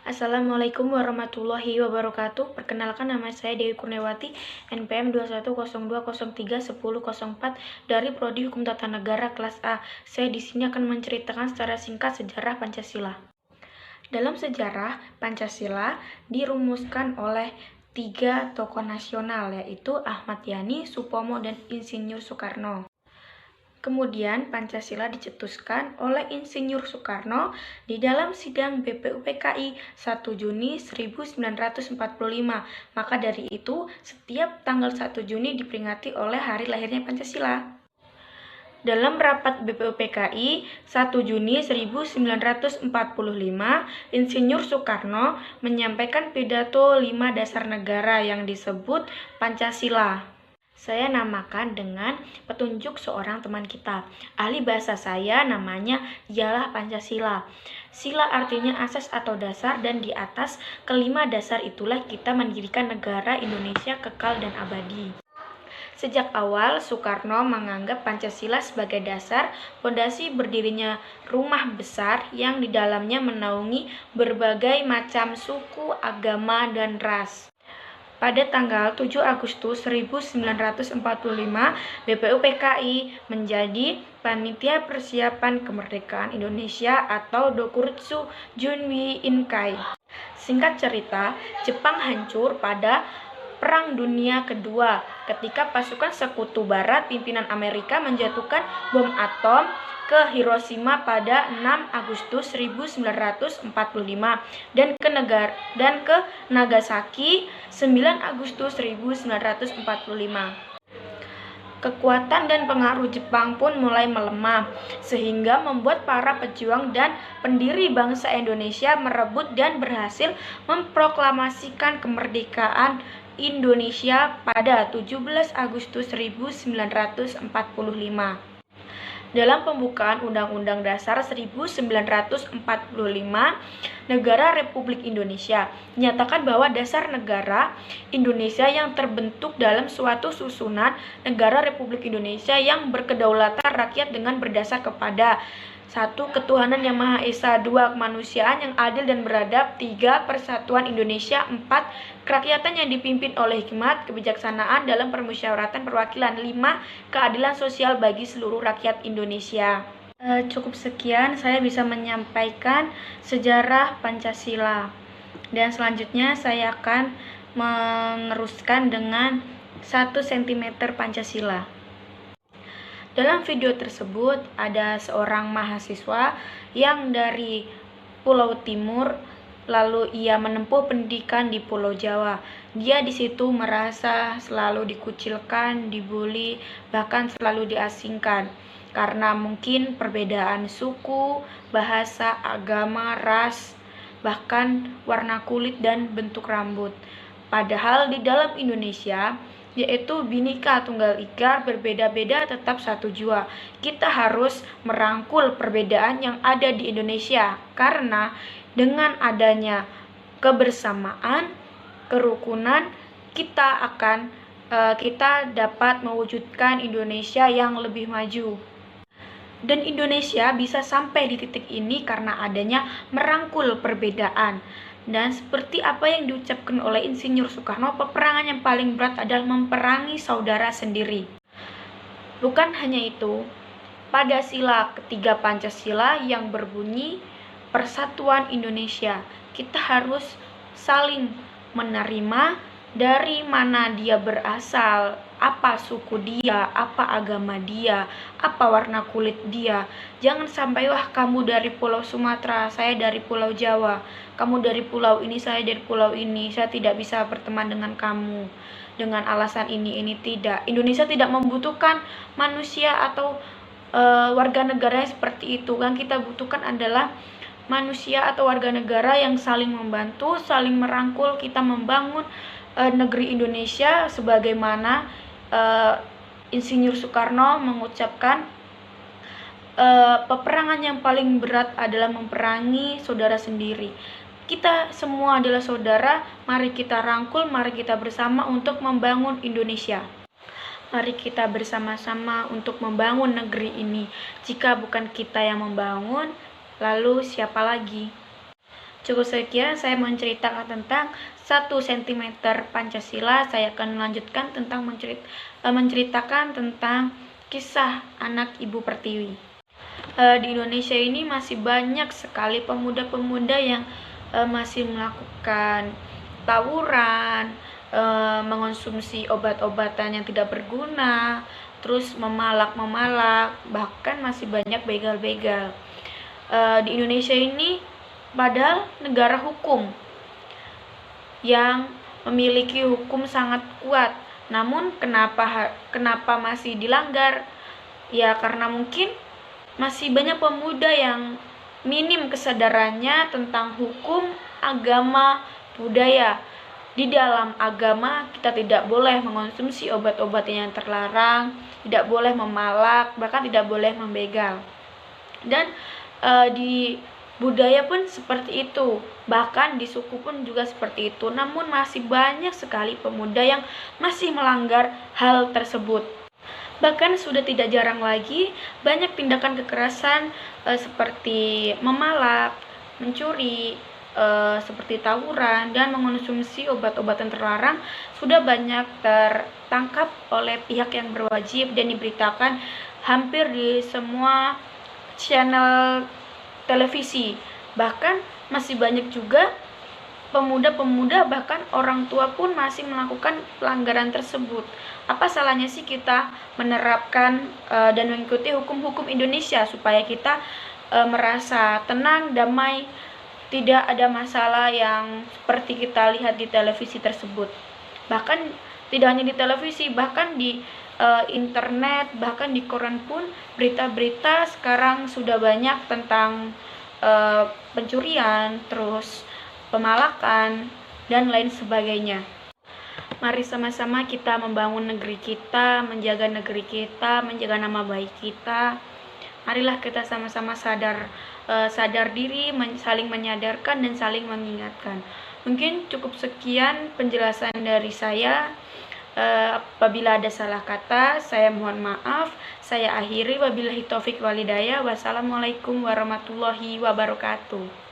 Assalamualaikum warahmatullahi wabarakatuh. Perkenalkan, nama saya Dewi Kurniawati, NPM 2102031004 dari Prodi Hukum Tata Negara kelas A. Saya di sini akan menceritakan secara singkat sejarah Pancasila. Dalam sejarah, Pancasila dirumuskan oleh 3 tokoh nasional, yaitu Ahmad Yani, Supomo, dan Insinyur Soekarno. Kemudian Pancasila dicetuskan oleh Insinyur Soekarno di dalam sidang BPUPKI 1 Juni 1945. Maka dari itu, setiap tanggal 1 Juni diperingati oleh hari lahirnya Pancasila. Dalam rapat BPUPKI 1 Juni 1945, Insinyur Soekarno menyampaikan pidato 5 dasar negara yang disebut Pancasila. Saya namakan dengan petunjuk seorang teman kita. Ahli bahasa saya namanya ialah Pancasila. Sila artinya asas atau dasar, dan di atas kelima dasar itulah kita mendirikan negara Indonesia kekal dan abadi. Sejak awal, Soekarno menganggap Pancasila sebagai dasar fondasi berdirinya rumah besar yang di dalamnya menaungi berbagai macam suku, agama, dan ras. Pada tanggal 7 Agustus 1945, BPUPKI menjadi Panitia Persiapan Kemerdekaan Indonesia atau Dokuritsu Junwi Inkai. Singkat cerita, Jepang hancur pada Perang Dunia Kedua ketika pasukan Sekutu Barat pimpinan Amerika menjatuhkan bom atom ke Hiroshima pada 6 Agustus 1945 dan ke Nagasaki 9 Agustus 1945. Kekuatan dan pengaruh Jepang pun mulai melemah, sehingga membuat para pejuang dan pendiri bangsa Indonesia merebut dan berhasil memproklamasikan kemerdekaan Indonesia pada 17 Agustus 1945. Dalam pembukaan Undang-Undang Dasar 1945, Negara Republik Indonesia menyatakan bahwa dasar negara Indonesia yang terbentuk dalam suatu susunan negara Republik Indonesia yang berkedaulatan rakyat dengan berdasar kepada 1. Ketuhanan Yang Maha Esa, 2. Kemanusiaan yang adil dan beradab, 3. Persatuan Indonesia, 4. Kerakyatan yang dipimpin oleh hikmat, kebijaksanaan dalam permusyawaratan perwakilan, 5. Keadilan sosial bagi seluruh rakyat Indonesia. Cukup sekian saya bisa menyampaikan sejarah Pancasila, dan selanjutnya saya akan meneruskan dengan 1 cm Pancasila. Dalam video tersebut ada seorang mahasiswa yang dari Pulau Timur, lalu ia menempuh pendidikan di Pulau Jawa. Dia di situ merasa selalu dikucilkan, dibully, bahkan selalu diasingkan karena mungkin perbedaan suku, bahasa, agama, ras, bahkan warna kulit dan bentuk rambut. Padahal di dalam Indonesia, yaitu Bhinneka Tunggal Ika, berbeda-beda tetap satu jua. Kita harus merangkul perbedaan yang ada di Indonesia, karena dengan adanya kebersamaan, kerukunan, kita dapat mewujudkan Indonesia yang lebih maju. Dan Indonesia bisa sampai di titik ini karena adanya merangkul perbedaan. Dan seperti apa yang diucapkan oleh Insinyur Soekarno, peperangan yang paling berat adalah memperangi saudara sendiri. Bukan hanya itu, pada sila ketiga Pancasila yang berbunyi Persatuan Indonesia, kita harus saling menerima dari mana dia berasal, apa suku dia, apa agama dia, apa warna kulit dia. Jangan sampai, wah kamu dari Pulau Sumatera, saya dari Pulau Jawa, kamu dari pulau ini, saya dari pulau ini, saya tidak bisa berteman dengan kamu dengan alasan ini tidak. Indonesia tidak membutuhkan manusia atau warga negara yang seperti itu. Yang kita butuhkan adalah manusia atau warga negara yang saling membantu, saling merangkul, kita membangun negeri Indonesia sebagaimana Insinyur Soekarno mengucapkan, peperangan yang paling berat adalah memperangi saudara sendiri. Kita semua adalah saudara, mari kita rangkul, mari kita bersama untuk membangun Indonesia. Mari kita bersama-sama untuk membangun negeri ini. Jika bukan kita yang membangun, lalu siapa lagi? Cukup sekian saya menceritakan tentang 1 cm Pancasila. Saya akan melanjutkan tentang menceritakan tentang kisah anak Ibu Pertiwi. Di Indonesia ini masih banyak sekali pemuda-pemuda yang masih melakukan tawuran, mengonsumsi obat-obatan yang tidak berguna, terus memalak, bahkan masih banyak begal-begal. Di Indonesia ini padahal negara hukum yang memiliki hukum sangat kuat, namun kenapa masih dilanggar? Ya karena mungkin masih banyak pemuda yang minim kesadarannya tentang hukum, agama, budaya. Di dalam agama kita tidak boleh mengonsumsi obat-obatan yang terlarang, tidak boleh memalak, bahkan tidak boleh membegal. Dan di budaya pun seperti itu, bahkan di suku pun juga seperti itu. Namun masih banyak sekali pemuda yang masih melanggar hal tersebut. Bahkan sudah tidak jarang lagi banyak tindakan kekerasan seperti memalak, mencuri, seperti tawuran, dan mengonsumsi obat-obatan terlarang sudah banyak tertangkap oleh pihak yang berwajib dan diberitakan hampir di semua channel televisi. Bahkan masih banyak juga pemuda-pemuda, bahkan orang tua pun masih melakukan pelanggaran tersebut. Apa salahnya sih kita menerapkan dan mengikuti hukum-hukum Indonesia supaya kita merasa tenang, damai, tidak ada masalah yang seperti kita lihat di televisi tersebut. Bahkan tidak hanya di televisi, bahkan di internet, bahkan di koran pun berita-berita sekarang sudah banyak tentang pencurian, terus pemalakan, dan lain sebagainya. Mari sama-sama kita membangun negeri kita, menjaga negeri kita, menjaga nama baik kita. Marilah kita sama-sama sadar diri, saling menyadarkan dan saling mengingatkan. Mungkin cukup sekian penjelasan dari saya. Apabila ada salah kata, saya mohon maaf. Saya akhiri, wabillahi taufik walhidayah. Wassalamualaikum warahmatullahi wabarakatuh.